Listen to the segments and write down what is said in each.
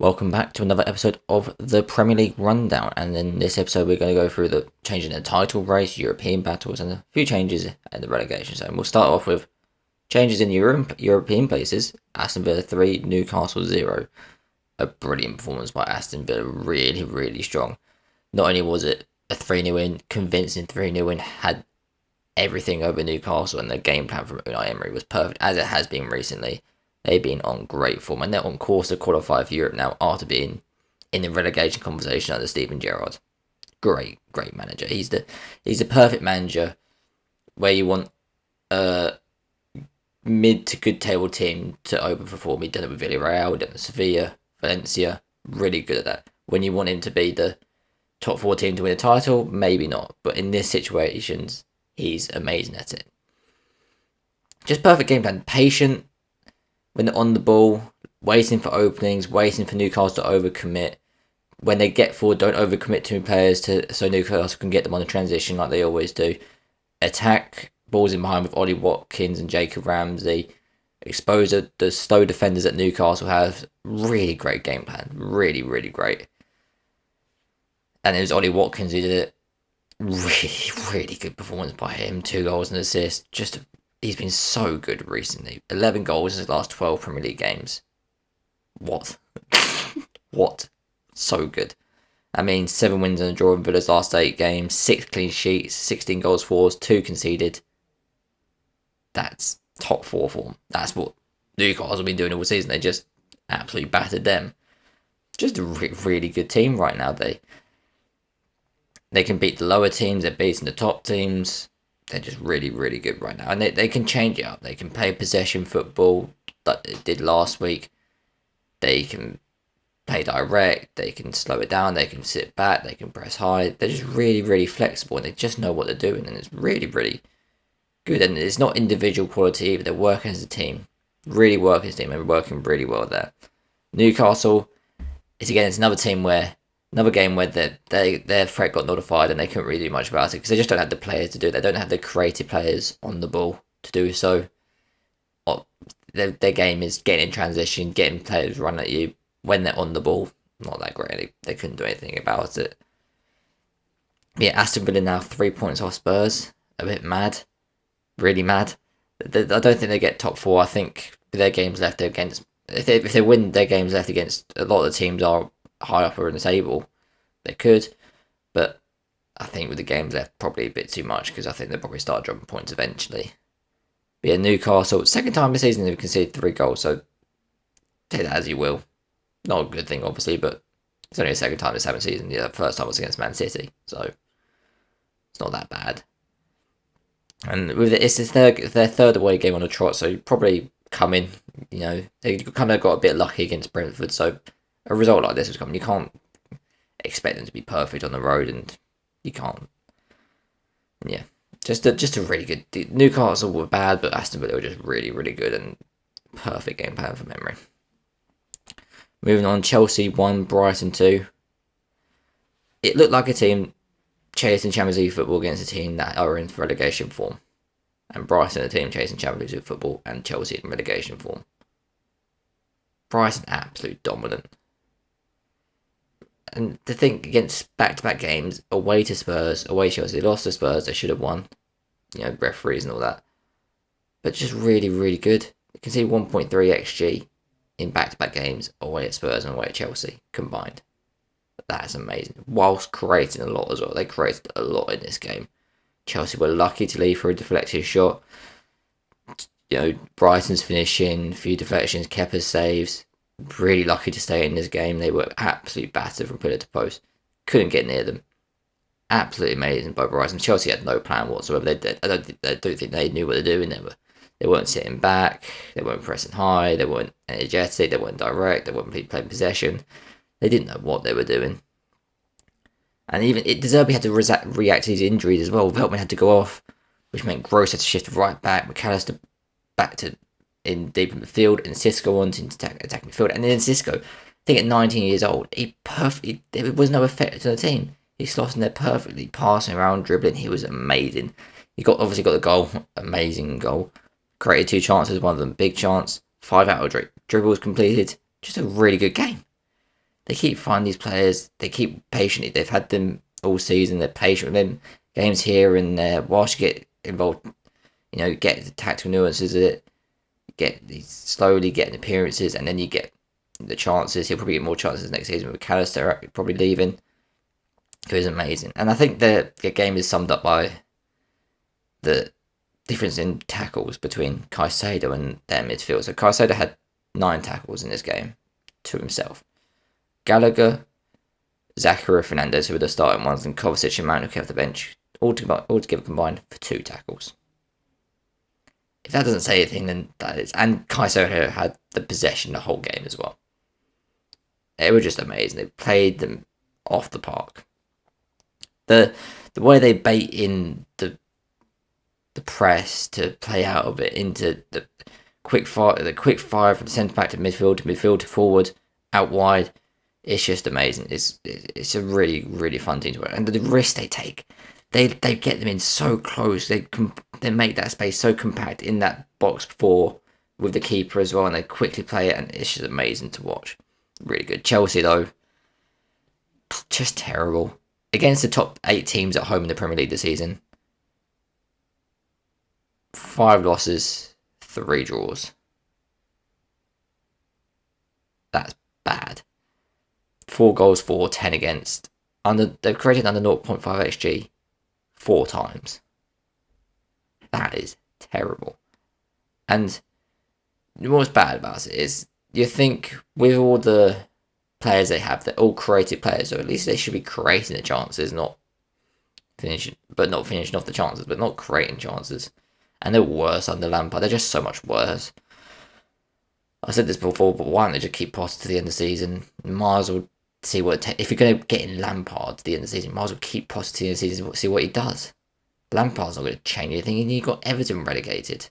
Welcome back to another episode of the Premier League Rundown, and in this episode we're going to go through the change in the title race, European battles, and a few changes in the relegation zone. We'll start off with changes in European places. Aston Villa 3, Newcastle 0. A brilliant performance by Aston Villa, really, really strong. Not only was it a 3-0 win, convincing 3-0 win, had everything over Newcastle, and the game plan from Unai Emery was perfect, as it has been recently. They've been on great form, and they're on course to qualify for Europe now after being in the relegation conversation under Steven Gerrard. Great manager. He's the perfect manager where you want a mid to good table team to overperform. He done it with Villarreal, done it with Sevilla, Valencia. Really good at that. When you want him to be the top 4 team to win a title, maybe not. But in this situations, he's amazing at it. Just perfect game plan. Patient when they're on the ball, waiting for openings, waiting for Newcastle to overcommit. When they get forward, don't overcommit too many players so Newcastle can get them on the transition like they always do. Attack balls in behind with Ollie Watkins and Jacob Ramsey. Expose the slow defenders that Newcastle have. Really great game plan. Really, really great. And it was Ollie Watkins who did it. Really, really good performance by him. 2 goals and assists. He's been so good recently. 11 goals in his last 12 Premier League games. What? What? So good. I mean, 7 wins and a draw in Villa's last 8 games, 6 clean sheets, 16 goals for, 2 conceded. That's top 4 form. That's what Newcastle have been doing all season. They just absolutely battered them. Just a really good team right now. They can beat the lower teams. They're beating the top teams. They're just really, really good right now. And they can change it up. They can play possession football like they did last week. They can play direct. They can slow it down. They can sit back. They can press high. They're just really, really flexible. And they just know what they're doing. And it's really, really good. And it's not individual quality either. They're working as a team. Really working as a team. And working really well there. Newcastle, it's another game where their threat got notified and they couldn't really do much about it because they just don't have the players to do it. They don't have the creative players on the ball to do so. Their game is getting in transition, getting players run at you when they're on the ball. Not that great. They couldn't do anything about it. Yeah, Aston Villa now 3 points off Spurs. A bit mad. Really mad. I don't think they get top 4. I think with their games left against... If they win their games left against a lot of the teams are high up in the table, they could, but I think with the games left, probably a bit too much because I think they'll probably start dropping points eventually. But yeah, Newcastle, second time this season they've conceded 3 goals, so take that as you will. Not a good thing, obviously, but it's only the second time this season. Yeah, the first time was against Man City, so it's not that bad. And with it's their third away game on the trot, so probably coming. They kind of got a bit lucky against Brentford, so a result like this is coming. You can't expect them to be perfect on the road, and you can't. Yeah, just a really good. Newcastle were bad, but Aston Villa were just really, really good and perfect game plan from memory. Moving on, Chelsea 1, Brighton 2. It looked like a team chasing Champions League football against a team that are in relegation form, and Brighton a team chasing Champions League football and Chelsea in relegation form. Brighton absolute dominant. And to think against back-to-back games, away to Spurs, away to Chelsea, they lost to Spurs, they should have won. Referees and all that. But just really, really good. You can see 1.3 XG in back-to-back games, away at Spurs and away at Chelsea, combined. That is amazing. Whilst creating a lot as well. They created a lot in this game. Chelsea were lucky to leave for a deflected shot. Brighton's finishing, a few deflections, Kepa's saves. Really lucky to stay in this game. They were absolutely battered from pillar to post. Couldn't get near them. Absolutely amazing by Brighton. Chelsea had no plan whatsoever. I don't think they knew what they're doing. They weren't sitting back. They weren't pressing high. They weren't energetic. They weren't direct. They weren't playing possession. They didn't know what they were doing. And even De Zerbi had to react to these injuries as well. Veltman had to go off, which meant Gross had to shift right back. McAllister back to in deep in the field, and Cisco on to attacking the field. And then Cisco, I think at 19 years old, there was no effect to the team. He slotted in there perfectly, passing around, dribbling. He was amazing. He obviously got the goal, amazing goal. Created 2 chances, one of them big chance. 5 out of dribbles completed. Just a really good game. They keep finding these players. They keep patiently. They've had them all season. They're patient with them. Games here and there. Whilst you get involved, get the tactical nuances of it. Get these slowly getting appearances, and then you get the chances. He'll probably get more chances next season with McAllister probably leaving, who is amazing. And I think the game is summed up by the difference in tackles between Caicedo and their midfield. So Caicedo had 9 tackles in this game to himself. Gallagher, Zachary Fernandez, who were the starting ones, and Kovacic and Mount, who came off the bench, altogether combined for 2 tackles. If that doesn't say anything, then that is. And Caicedo had the possession the whole game as well. They were just amazing. They played them off the park. The way they bait in the press to play out of it into the quick fire from centre back to midfield to forward, out wide. It's just amazing. It's a really, really fun team to work. And the risk they take, they get them in so close. They make that space so compact in that box 4 with the keeper as well, and they quickly play it, and it's just amazing to watch. Really good. Chelsea though, just terrible against the top 8 teams at home in the Premier League this season. 5 losses, 3 draws. That's bad. 4 goals for, 10 against. They've created under 0.5 XG 4 times. That is terrible. And what's bad about it is, you think with all the players they have, they're all creative players, so at least they should be creating the chances, not finishing off the chances, but not creating chances. And they're worse under Lampard. They're just so much worse. I said this before, but why don't they just keep Potter to the end of the season? Might as well see what if you're going to get in Lampard to the end of the season, might as well keep Potter to the end of the season, see what he does. Lampard's not going to change anything, and you've got Everton relegated.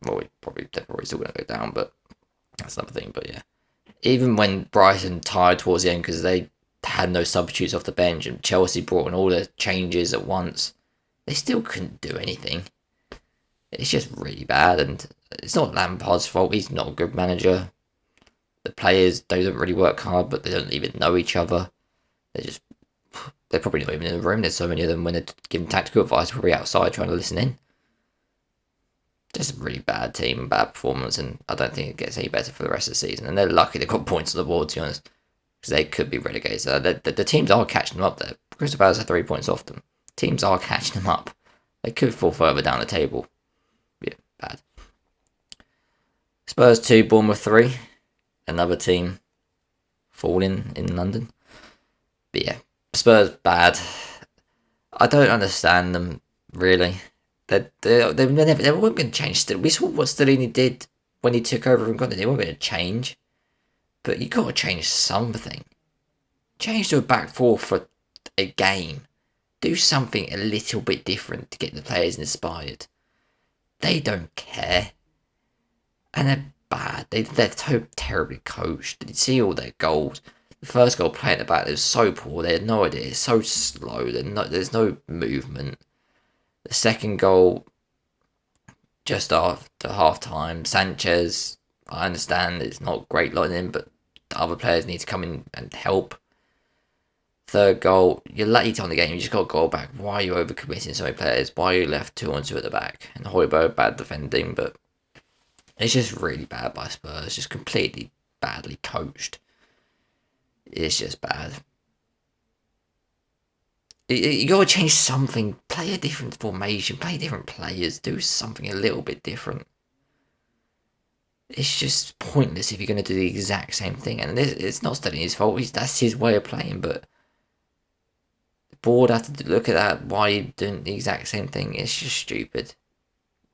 Well, they're probably still going to go down, but that's another thing. But yeah, even when Brighton tired towards the end because they had no substitutes off the bench, and Chelsea brought in all the changes at once, they still couldn't do anything. It's just really bad, and it's not Lampard's fault. He's not a good manager. The players, they don't really work hard, but they don't even know each other. They're probably not even in the room. There's so many of them when they're giving tactical advice, probably outside trying to listen in. Just a really bad team, bad performance, and I don't think it gets any better for the rest of the season. And they're lucky they've got points on the board, to be honest, because they could be relegated. So the teams are catching them up there. Crystal Palace have 3 points off them. Teams are catching them up. They could fall further down the table. Yeah, bad. Spurs 2, Bournemouth 3. Another team falling in London. But yeah, Spurs bad. I don't understand them, really. They weren't going to change. We saw what Stellini did when he took over from Conte. They weren't going to change. But you got to change something. Change to a back 4 for a game. Do something a little bit different to get the players inspired. They don't care. And they're bad. They're so terribly coached. Did you see all their goals? The first goal playing the back, they were so poor. They had no idea. It's so slow. There's no movement. The second goal, just after half time, Sanchez, I understand it's not great lighting in, but the other players need to come in and help. Third goal, you're late on the game, you just got a goal back. Why are you overcommitting so many players? Why are you left 2-on-2 at the back? And Højbjerg, bad defending, but it's just really bad by Spurs. Just completely badly coached. It's just bad. You got to change something. Play a different formation. Play different players. Do something a little bit different. It's just pointless if you're going to do the exact same thing. And it's not studying his fault. That's his way of playing. But the board have to look at that. Why are you doing the exact same thing? It's just stupid.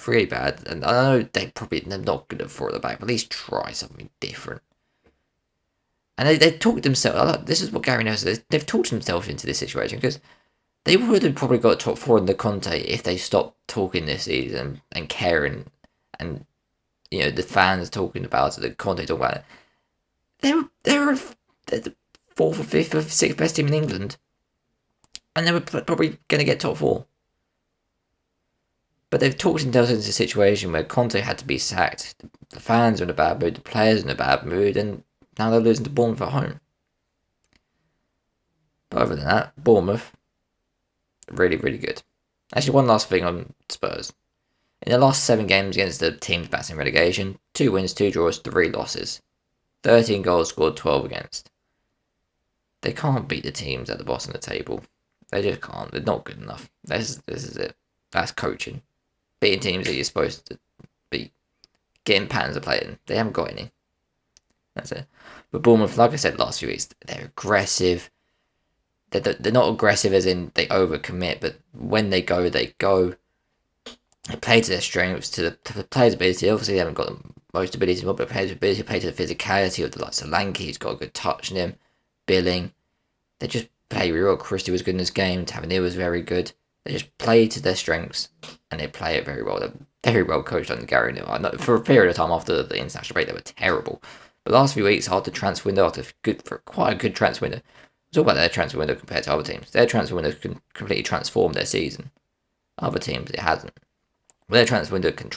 Really bad. And I know they're not good at 4 at the back. But at least try something different. And they talked themselves. This is what Gary knows. They've talked themselves into this situation because they would have probably got top 4 in the Conte if they stopped talking this season and caring, and the fans talking about it, the Conte talking about it. They're the 4th or 5th or 6th best team in England, and they were probably going to get top 4. But they've talked themselves into a situation where Conte had to be sacked. The fans are in a bad mood, the players are in a bad mood, and Now they're losing to Bournemouth at home. But other than that, Bournemouth, really, really good. Actually, one last thing on Spurs. In the last 7 games against the teams battling relegation, 2 wins, 2 draws, 3 losses. 13 goals scored, 12 against. They can't beat the teams at the bottom of the table. They just can't. They're not good enough. This is it. That's coaching. Beating teams that you're supposed to beat. Getting patterns of play in. They haven't got any. That's it. But Bournemouth, like I said last few weeks, they're aggressive. They're not aggressive as in they overcommit, but when they go, they go. They play to their strengths, to the players' ability. Obviously, they haven't got the most ability, but players' ability, play to the physicality of the likes of Solanke, who's got a good touch in him. Billing. They just play really well. Christie was good in this game. Tavernier was very good. They just play to their strengths, and they play it very well. They're very well coached under Gary Neville. For a period of time after the international break, they were terrible. But the last few weeks, after transfer window, for quite a good transfer window, it's all about their transfer window compared to other teams. Their transfer window can completely transform their season. Other teams, it hasn't. Their transfer window can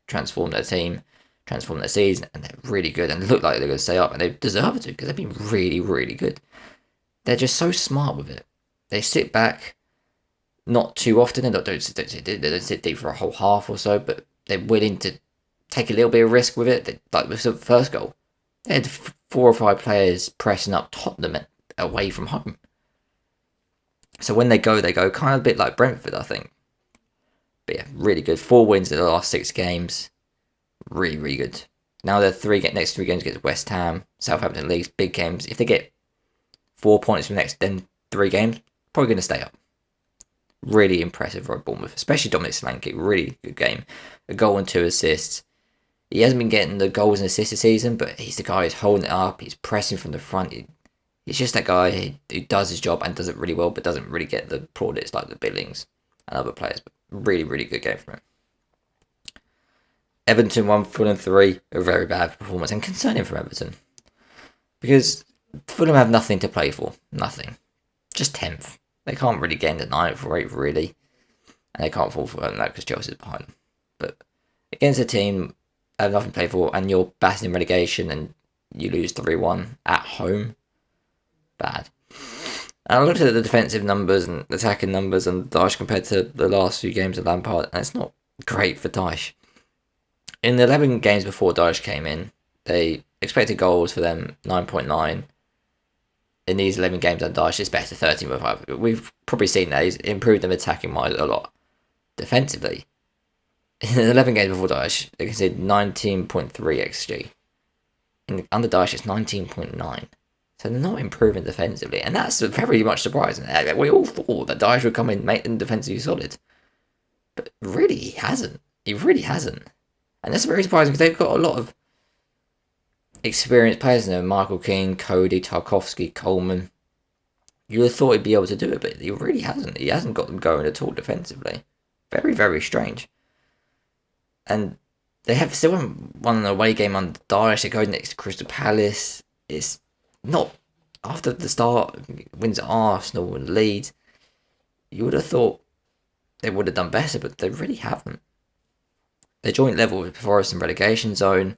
transform their team, transform their season, and they're really good. And they look like they're going to stay up, and they deserve to because they've been really, really good. They're just so smart with it. They sit back, not too often. They don't sit deep for a whole half or so, but they're willing to take a little bit of risk with it. Like with the first goal, they had 4 or 5 players pressing up Tottenham away from home. So when they go kind of a bit like Brentford, I think. But yeah, really good. 4 wins in the last 6 games. Really, really good. Now they're next 3 games against West Ham, Southampton, Leeds, big games. If they get 4 points from next 3 games, probably going to stay up. Really impressive for Bournemouth, especially Dominic Solanke. Really good game. A goal and 2 assists. He hasn't been getting the goals and assists this season, but he's the guy who's holding it up. He's pressing from the front. He's just that guy who does his job and does it really well, but doesn't really get the plaudits like the Billings and other players. But really, really good game from him. Everton 1, Fulham 3. A very bad performance and concerning for Everton. Because Fulham have nothing to play for. Nothing. Just 10th. They can't really get into 9th or 8th, really. And they can't fall for that because Chelsea's behind them. But against a team that have nothing to play for and you're battling relegation and you lose 3-1 at home, bad. And I looked at the defensive numbers and attacking numbers and Dyche compared to the last few games of Lampard, and it's not great for Dyche. In the 11 games before Dyche came in, they expected goals for them 9.9. In these 11 games under Dyche, it's better 13.5. We've probably seen that. He's improved them attacking wise a lot. Defensively, in the 11 games before Dyche, they conceded 19.3 XG. Under Dyche, it's 19.9. So they're not improving defensively, and that's very much surprising. We all thought that Dyche would come in, make them defensively solid, but really he hasn't. He really hasn't, and that's very surprising because they've got a lot of experienced players in there. Michael Keane, Cody, Tarkowski, Coleman. You would have thought he'd be able to do it, but he really hasn't. He hasn't got them going at all defensively. Very, very strange. And they have still won an away game under Dyche. They go next to Crystal Palace. It's not after the start wins at Arsenal and Leeds. You would have thought they would have done better, but they really haven't. They're joint level with Forest and relegation zone.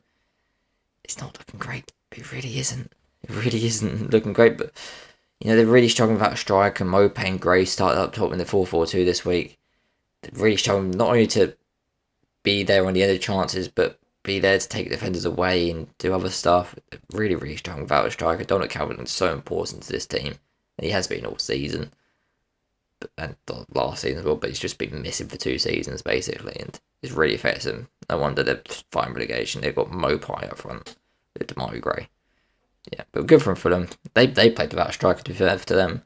It's not looking great. It really isn't. It really isn't looking great. But they're really struggling without a striker. Mope and Gray started up top in the 4-4-2 this week. They're really struggling not only to be there on the end of chances, but be there to take defenders away and do other stuff. Really, really strong without a striker. Dominic Calvert is so important to this team, and he has been all season, and last season as well. But he's just been missing for 2 seasons basically, and it's really affects him. No wonder they're fighting relegation. They've got Mopai up front with Damari Gray. Yeah, but good from Fulham. They played without a striker. To be fair to them,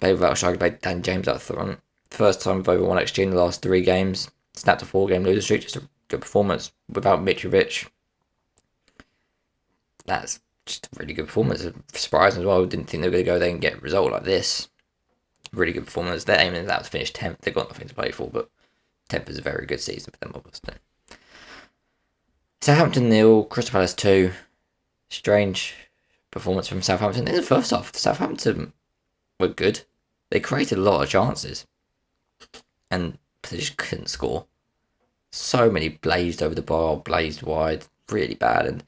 played without a striker. Played Dan James up front. First time with over 1 XG in the last 3 games. Snapped a 4-game losing streak. Just a good performance without Mitrovic. That's just a really good performance. Surprising as well. Didn't think they were going to go there and get a result like this. Really good performance. They're aiming that to finish 10th. They've got nothing to play for, but 10th is a very good season for them, obviously. Southampton 0, Crystal Palace 2. Strange performance from Southampton. In the first half, Southampton were good. They created a lot of chances, and they just couldn't score. So many blazed over the bar, blazed wide, really bad. And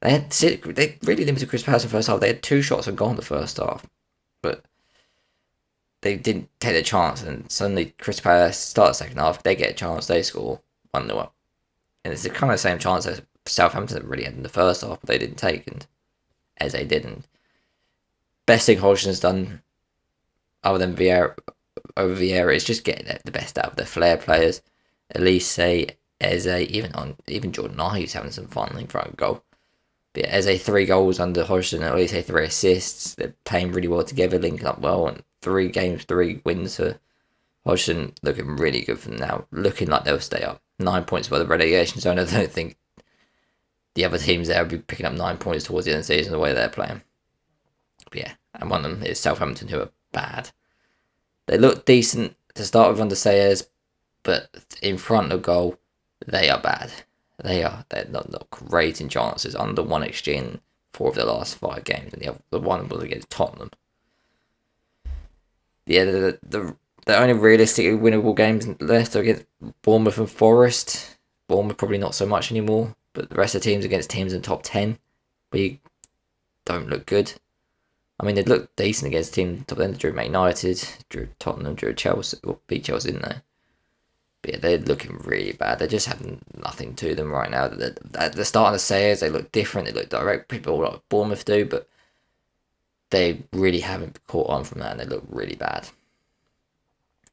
They really limited Chris Palace in the first half. They had 2 shots on goal in the first half, but they didn't take the chance. And suddenly, Chris Palace start the second half. They get a chance. They score 1-0 up, and it's the kind of same chance that Southampton really had in the first half, but they didn't take, and as they didn't. Best thing Hodgson's done, other than Vieira, over Vieira, is just getting the best out of their flair players. Elise, Eze, even Jordan Ayew having some fun in front of goal. But yeah, Eze 3 goals under Hodgson, Elise 3 assists. They're playing really well together, linking up well, and 3 games, 3 wins for Hodgson, looking really good for them now. Looking like they'll stay up. 9 points above the relegation zone. I don't think the other teams there will be picking up 9 points towards the end of the season the way they're playing. But yeah, and one of them is Southampton, who are bad. They look decent to start with under Sayers, but in front of goal, they are bad. They're not great in chances. Under 1 XG in 4 of their last 5 games, and the one was against Tottenham. Yeah, the only realistically winnable games left are against Bournemouth and Forest. Bournemouth probably not so much anymore, but the rest of the teams against teams in the top 10, we don't look good. I mean, they looked decent against teams top 10. They drew Man United, drew Tottenham, drew Chelsea, or beat Chelsea, didn't they? But yeah, they're looking really bad. They're just having nothing to them right now. At the start of the Sayers, they look different. They look direct. People like Bournemouth do, but they really haven't caught on from that, and they look really bad.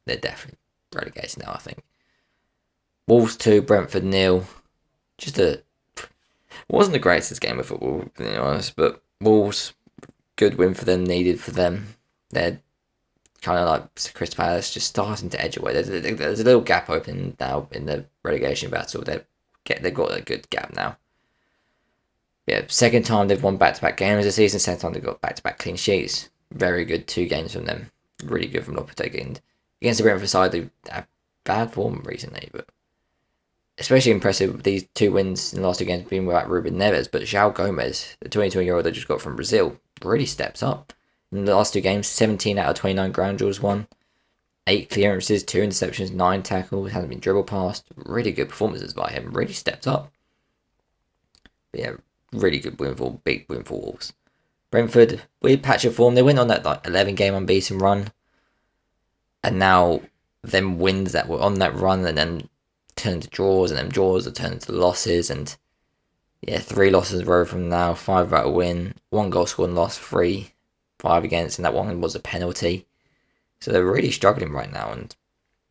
They're definitely relegated now, I think. Wolves 2, Brentford 0. It wasn't the greatest game of football, to be honest, but Wolves, good win for them, needed for them. They're kind of like Chris Palace, just starting to edge away. There's a little gap open now in the relegation battle. They've got a good gap now. Yeah, second time they've won back-to-back games this season. Second time they've got back-to-back clean sheets. Very good 2 games from them. Really good from Lopetegui. And against the Brentford side, they've had bad form recently, but especially impressive with these 2 wins in the last 2 games being without Ruben Neves. But João Gomez, the 22-year-old they just got from Brazil, really steps up. In the last 2 games, 17 out of 29 ground duels won. 8 clearances, 2 interceptions, 9 tackles, hasn't been dribble past. Really good performances by him. Really stepped up. But yeah, really good big win for Wolves. Brentford, weird patch of form. They went on that 11-game unbeaten run. And now them wins that were on that run and then turned to draws, and then draws are turned into losses. And yeah, 3 losses in a row from now. 5 out a win. 1 goal scored and lost, 3. 5 against, and that one was a penalty. So they're really struggling right now. And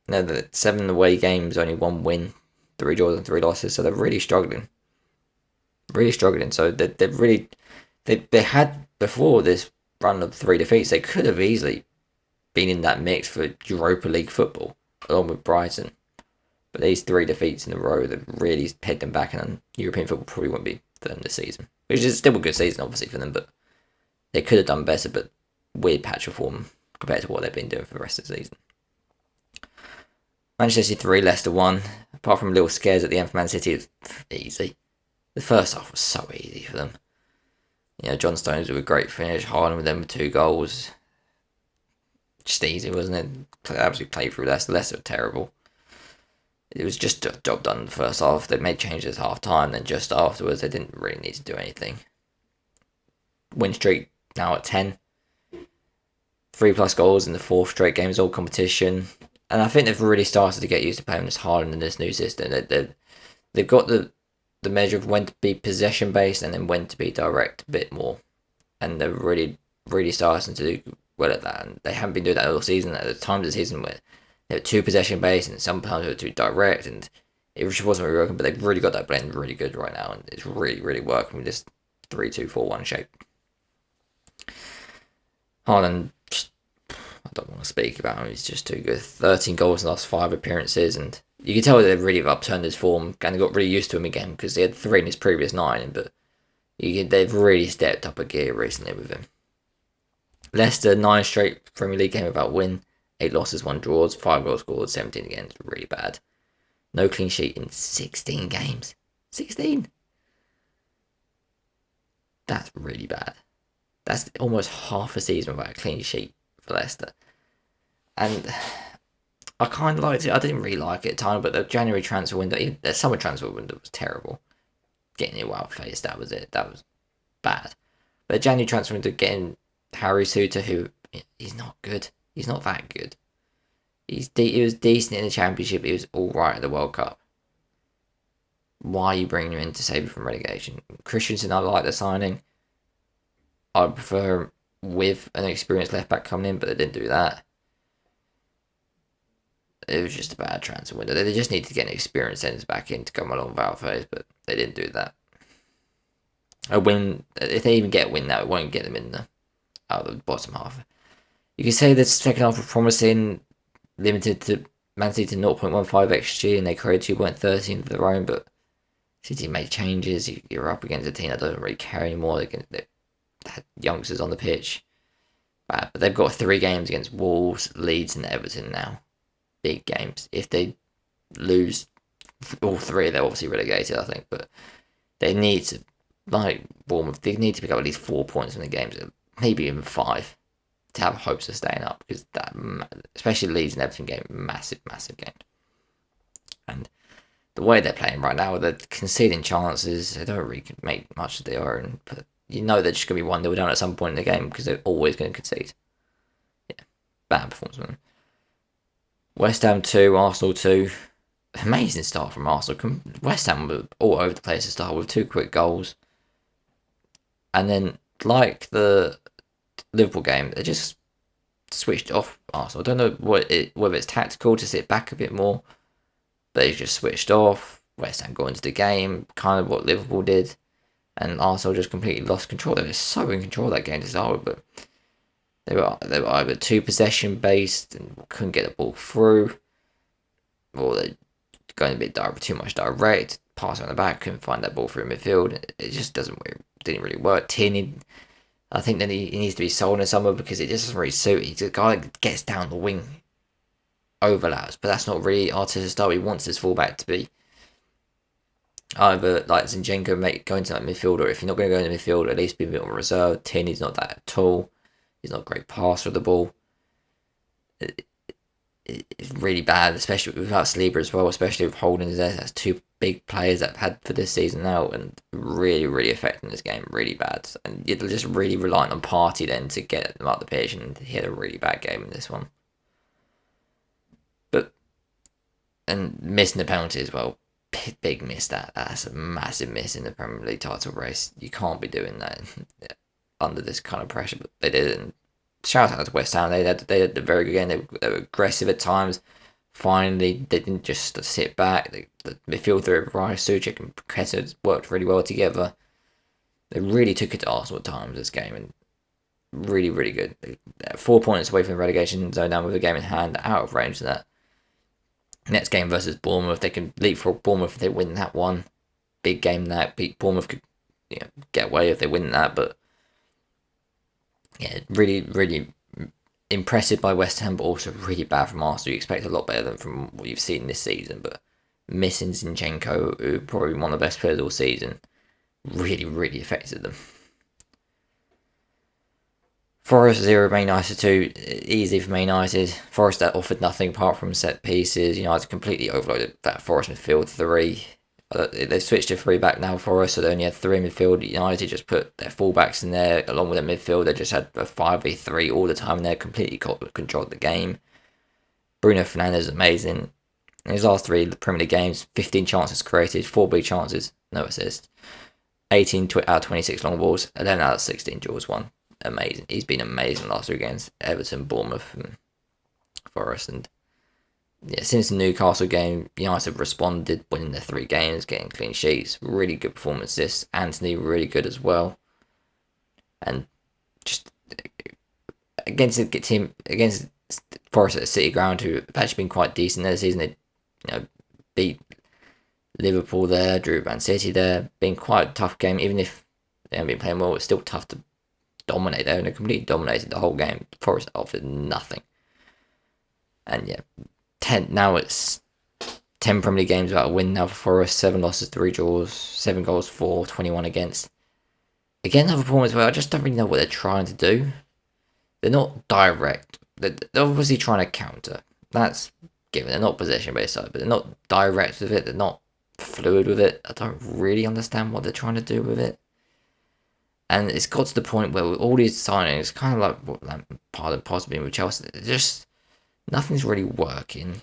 the 7 away games, only 1 win, 3 draws and 3 losses. So they're really struggling. Really struggling. So they had, before this run of 3 defeats, they could have easily been in that mix for Europa League football, along with Brighton. But these 3 defeats in a row, they've really pegged them back, and European football probably won't be for them this season. Which is still a good season, obviously, for them, but they could have done better, but weird patch of form compared to what they've been doing for the rest of the season. Manchester City 3, Leicester 1. Apart from little scares at the end for Man City, it was easy. The first half was so easy for them. John Stones with a great finish. Haaland with them with 2 goals. Just easy, wasn't it? Absolutely played through Leicester. Leicester were terrible. It was just a job done in the first half. They made changes at half time, then just afterwards, they didn't really need to do anything. Win streak now at 10. 3+ goals in the 4th straight games, all competition. And I think they've really started to get used to playing this Haaland in this new system. They've got the measure of when to be possession based and then when to be direct a bit more. And they're really, really starting to do well at that. And they haven't been doing that all season. At the times of the season where they were too possession based and sometimes they were too direct, and it just wasn't really working. But they've really got that blend really good right now, and it's really, really working with this 3-2-4-1 shape. Haaland, I don't want to speak about him. He's just too good. 13 goals in the last 5 appearances, and you can tell they've really upturned his form, and they got really used to him again because he had 3 in his previous 9. But they've really stepped up a gear recently with him. Leicester, 9 straight Premier League game without win, 8 losses, 1 draws, 5 goals scored, 17 against. Really bad. No clean sheet in 16 games. 16. That's really bad. That's almost half a season without a clean sheet for Leicester. And I kind of liked it. I didn't really like it at the time, but the January transfer window, the summer transfer window was terrible. Getting it well faced, that was it. That was bad. But January transfer into getting Harry Suter, who he's not good. He's not that good. He was decent in the Championship. He was all right at the World Cup. Why are you bringing him in to save him from relegation? Christensen, I like the signing. I prefer him with an experienced left back coming in, but they didn't do that. It was just a bad transfer window. They just needed to get an experienced centre back in to come along with Alvarez, but they didn't do that. A win, if they even get a win now, it won't get them in the out of the bottom half. You can say the second half was promising, limited to Man City to 0.15 XG, and they created 2.13 of their own, but City made changes. You're up against a team that doesn't really care anymore. They had youngsters on the pitch. But they've got 3 games against Wolves, Leeds, and Everton now. Big games. If they lose all 3, they're obviously relegated, I think. But they need to, like Bournemouth, they need to pick up at least 4 points from the games, maybe even 5, to have hopes of staying up. Because that, especially Leeds and Everton game, massive game. And the way they're playing right now, they're conceding chances. They don't really make much of their own, but you know they're just going to be 1-0 down at some point in the game because they're always going to concede. Yeah, bad performance. West Ham 2, Arsenal 2. Amazing start from Arsenal. West Ham were all over the place to start with 2 quick goals. And then, like the Liverpool game, they just switched off Arsenal. I don't know whether it's tactical to sit back a bit more. They just switched off. West Ham got into the game, kind of what Liverpool did. And Arsenal just completely lost control. They were so in control of that game to start with, but they were either too possession based and couldn't get the ball through, or they going a bit too much direct, pass on the back, couldn't find that ball through midfield. It just didn't really work. Tierney, I think that he needs to be sold in summer because it just doesn't really suit. He's a guy that gets down the wing, overlaps, but that's not really Arteta's style. He wants his fullback to be either like Zinchenko, going to that midfield, or if you're not going to go into midfield, at least be a bit more reserved. Tierney's not that at all. He's not a great passer of the ball. It's really bad, especially without Sleeper as well, especially with Holding there. That's 2 big players that I've had for this season now, and really affecting this game, really bad. And you're just really reliant on Partey then to get them up the pitch, and he had a really bad game in this one. And missing the penalty as well. Big miss. That's a massive miss in the Premier League title race. You can't be doing that under this kind of pressure, but they did. And shout out to West Ham. They had a very good game. They were aggressive at times. Finally, they didn't just sit back. The midfield through Rice, Suchek, and Kessler worked really well together. They really took it to Arsenal at times this game, and really good. They're 4 points away from the relegation zone now with a game in hand, out of range of that. Next game versus Bournemouth, they can leapfrog Bournemouth if they win that one. Big game that. Bournemouth could get away if they win that, but yeah, really impressive by West Ham, but also really bad from Arsenal. You expect a lot better than from what you've seen this season, but missing Zinchenko, who probably one of the best players all season, really affected them. Forest 0, Man United 2, easy for Man United. Forest that offered nothing apart from set pieces. United completely overloaded that Forest midfield 3. They've switched to 3 back now, Forest, so they only had 3 in midfield. United just put their fullbacks in there along with their midfield. They just had a 5v3 all the time, and they completely controlled the game. Bruno Fernandes amazing. In his last 3 Premier League games, 15 chances created, 4 big chances, no assists. 18 out of 26 long balls, 11 out of 16 duels won. Amazing. He's been amazing last 3 games. Everton, Bournemouth, and Forest. And yeah, since the Newcastle game, United have responded, winning their 3 games, getting clean sheets. Really good performances. Anthony really good as well. And just against Forest at the City ground, who have actually been quite decent this season. They beat Liverpool there, drew Man City there. Been quite a tough game, even if they haven't been playing well. It's still tough to dominate there, and they completely dominated the whole game. Forest offered nothing. And yeah, 10 now it's 10 Premier League games without a win now for Forest. 7 losses, 3 draws, 7 goals for, 21 against. Again, another performance where I just don't really know what they're trying to do. They're not direct. They're obviously trying to counter. That's given. They're not possession based side, but they're not direct with it. They're not fluid with it. I don't really understand what they're trying to do with it. And it's got to the point where with all these signings, kind of like what Lampard possibly with Chelsea, just nothing's really working.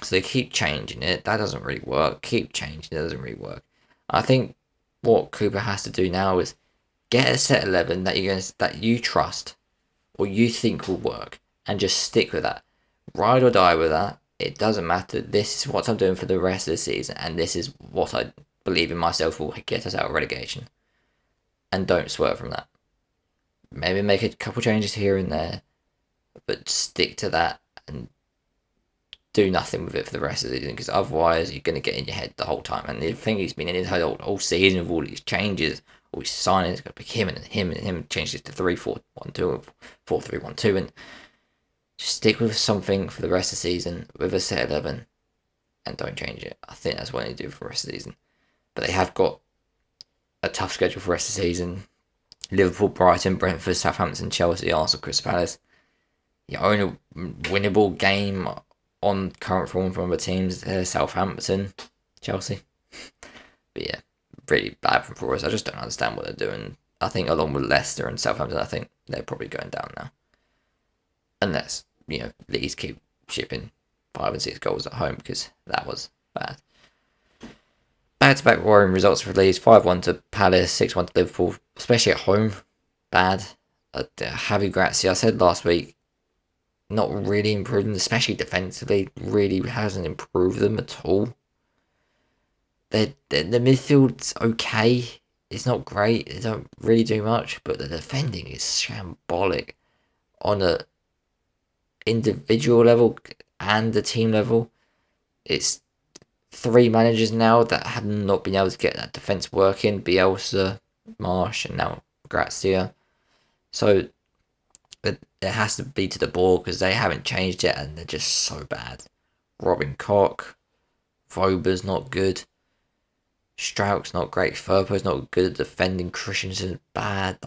So they keep changing it. That doesn't really work. Keep changing it. Doesn't really work. I think what Cooper has to do now is get a set 11 that you trust or you think will work, and just stick with that. Ride or die with that. It doesn't matter. This is what I'm doing for the rest of the season, and this is what I believe in myself will get us out of relegation. And don't swerve from that. Maybe make a couple changes here and there, but stick to that and do nothing with it for the rest of the season, because otherwise you're going to get in your head the whole time. And the thing he's been in his head all season with all these changes, all these signings, got to pick him and him, change it to 3-4-1-2, 4-3-1-2, and just stick with something for the rest of the season with a set 11 and don't change it. I think that's what they do for the rest of the season. But they have got a tough schedule for the rest of the season. Liverpool, Brighton, Brentford, Southampton, Chelsea, Arsenal, Crystal Palace. Your only winnable game on current form from other teams, Southampton, Chelsea. But yeah, really bad for us. I just don't understand what they're doing. I think along with Leicester and Southampton, I think they're probably going down now. Unless, Leeds keep shipping 5 and 6 goals at home, because that was bad. Back-to-back worrying results for Leeds. 5-1 to Palace, 6-1 to Liverpool, especially at home. Bad. Javi Gracia, I said last week, not really improved them, especially defensively. Really hasn't improved them at all. The midfield's okay. It's not great. They don't really do much, but the defending is shambolic on a individual level and the team level. It's 3 managers now that have not been able to get that defence working. Bielsa, Marsh, and now Gracia. So it has to be to the ball, because they haven't changed yet and they're just so bad. Robin Koch, Vober's not good. Strauch's not great. Firpo's not good at defending. Christensen's bad.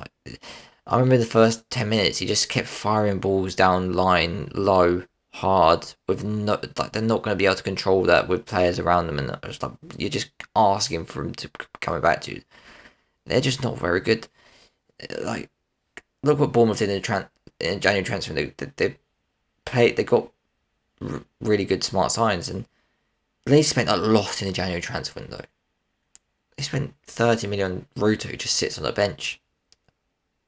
I remember the first 10 minutes, he just kept firing balls down line, low, hard, with they're not going to be able to control that with players around them, and it's like you're just asking for them to come back to you. They're just not very good. Like, look what Bournemouth did in January transfer. They got really good smart signs, and they spent a lot in the January transfer window. They spent 30 million. Ruto just sits on the bench.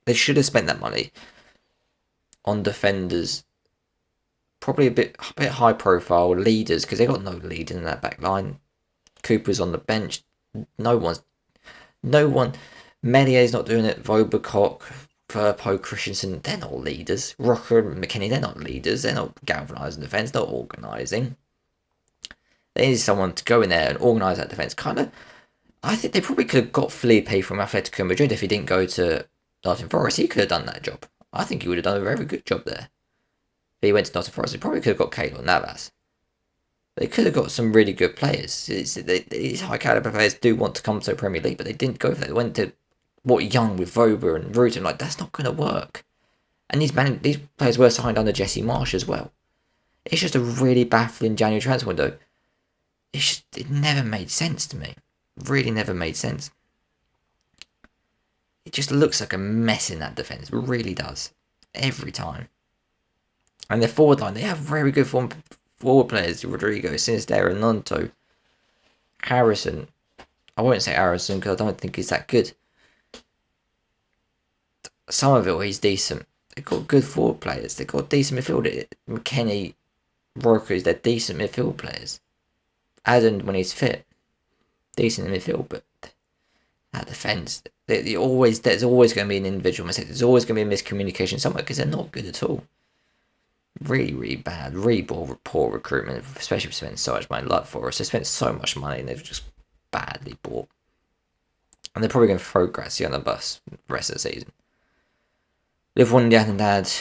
They should have spent that money on defenders, probably a bit high profile leaders, because they got no lead in that back line. Cooper's on the bench. No one. Medier's not doing it. Vober, Koch, Firpo, Christensen, they're not leaders. Rocker and McKinney, they're not leaders. They're not galvanising defence. They're not organising. They need someone to go in there and organise that defence. I think they probably could have got Felipe from Atletico Madrid if he didn't go to Nottingham Forest. He could have done that job. I think he would have done a very good job there. If he went to Nottingham Forest, he probably could have got Keylor Navas. They could have got some really good players. These high caliber players do want to come to the Premier League, but they didn't go for that. They went to Young with Vober and Rutan. That's not going to work. And these players were signed under Jesse Marsh as well. It's just a really baffling January transfer window. It never made sense to me. Really never made sense. It just looks like a mess in that defence. It really does. Every time. And their forward line, they have very good forward players. Rodrigo, Sinisterra, Nonto, Harrison. I won't say Harrison because I don't think he's that good. Somerville, he's decent. They've got good forward players. They've got decent midfield. McKennie, Rokers, they're decent midfield players. Adam, when he's fit, decent in midfield, but that defence, there's always going to be an individual mistake. There's always going to be a miscommunication somewhere, because they're not good at all. Really, really bad. Really poor recruitment, especially if they spent so much money. Like Forest, they spent so much money and they've just badly bought. And they're probably going to throw Gracia on the bus the rest of the season. Liverpool on the other hand,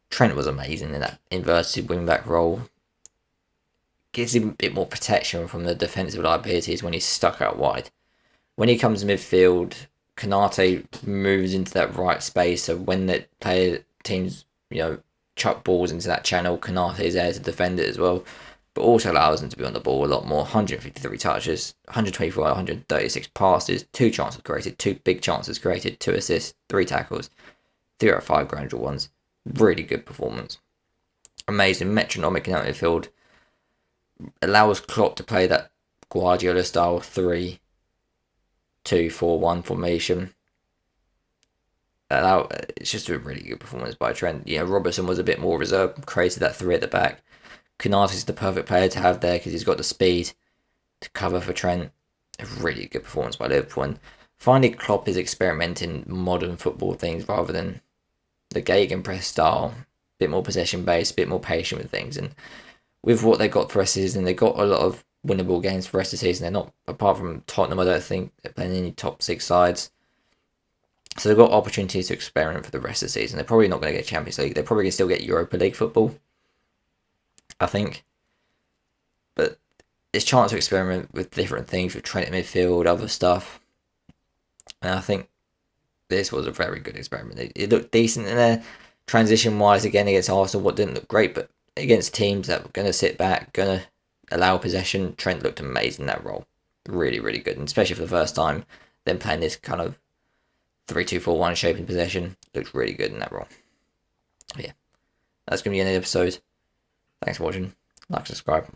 Trent was amazing in that inverted wing-back role. Gives him a bit more protection from the defensive liabilities when he's stuck out wide. When he comes midfield, Kanate moves into that right space, so when the teams, chuck balls into that channel, Kanate is there to defend it as well. but also allows them to be on the ball a lot more. 153 touches, 124, 136 passes, 2 chances created, 2 big chances created, 2 assists, 3 tackles, 3 out of 5 ground duel ones. Really good performance. Amazing metronomic in that midfield. Allows Klopp to play that Guardiola style 3-2-4-1 formation. It's just a really good performance by Trent. Robertson was a bit more reserved, created that 3 at the back. Konaté is the perfect player to have there because he's got the speed to cover for Trent. A really good performance by Liverpool. And finally, Klopp is experimenting modern football things rather than the gegenpress style. A bit more possession based, a bit more patient with things. And with what they got for the rest of the season, they got a lot of winnable games for the rest of the season. They're not, apart from Tottenham, I don't think they're playing any top 6 sides. So they've got opportunities to experiment for the rest of the season. They're probably not going to get Champions League. They're probably going to still get Europa League football, I think. But it's a chance to experiment with different things, with Trent in midfield, other stuff. And I think this was a very good experiment. It looked decent in there. Transition-wise, again, against Arsenal, what didn't look great, but against teams that were going to sit back, going to allow possession, Trent looked amazing in that role. Really, really good. And especially for the first time, then playing this kind of 3-2-4-1 shape in possession, looked really good in that role. But yeah, that's going to be the end of the episode. Thanks for watching. Like, subscribe.